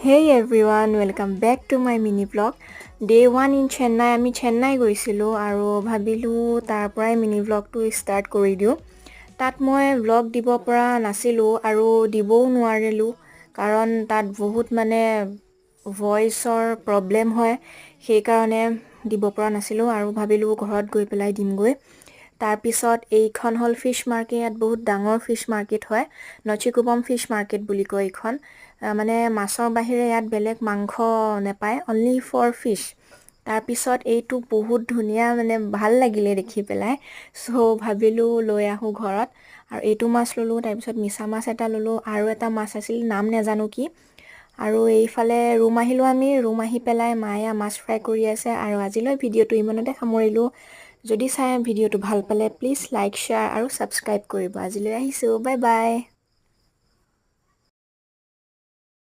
Hey everyone, welcome back to my mini vlog. Day 1 in Chennai. আমি চেন্নাই গৈছিলোঁ আৰু ভাবিলোঁ তাৰ পৰাই মিনি vlogটো ষ্টাৰ্ট কৰি দিওঁ। তাত মই vlog দিব পৰা নাছিলোঁ আৰু দিবও নোৱাৰিলোঁ কাৰণ তাত বহুত ভইচৰ প্ৰব্লেম হয়। সেইকাৰণে দিব পৰা নাছিলোঁ আৰু ভাবিলোঁ ঘৰত গৈ পেলাই দিমগৈ। তাৰপিছত এইখন হ'ল ফিছ মাৰ্কেট। ইয়াত বহুত ডাঙৰ ফিছ মাৰ্কেট হয়। নচিকুপম ফিছ মাৰ্কেট বুলি কয় এইখন। মানে মাছৰ বাহিৰে ইয়াত বেলেগ মাংস নেপায়, অনলি ফৰ ফিছ। তাৰপিছত এইটো বহুত ধুনীয়া, ভাল লাগিলে দেখি পেলাই। চ' ভাবিলোঁ লৈ আহোঁ ঘৰত আৰু এইটো মাছ ল'লোঁ। তাৰপিছত মিছা মাছ এটা ল'লোঁ আৰু এটা মাছ আছিল, নাম নেজানো কি। আৰু এইফালে ৰুম আহিলোঁ। ৰুম আহি পেলাই মায়ে মাছ ফ্ৰাই কৰি আছে আৰু আজিলৈ ভিডিঅ'টো ইমানতে সামৰিলোঁ। যদি চাই ভিডিঅ'টো ভাল পালে প্লিজ লাইক, শ্বেয়াৰ আৰু ছাবস্ক্ৰাইব কৰিব। আজিলৈ আহিছোঁ, বাই বাই।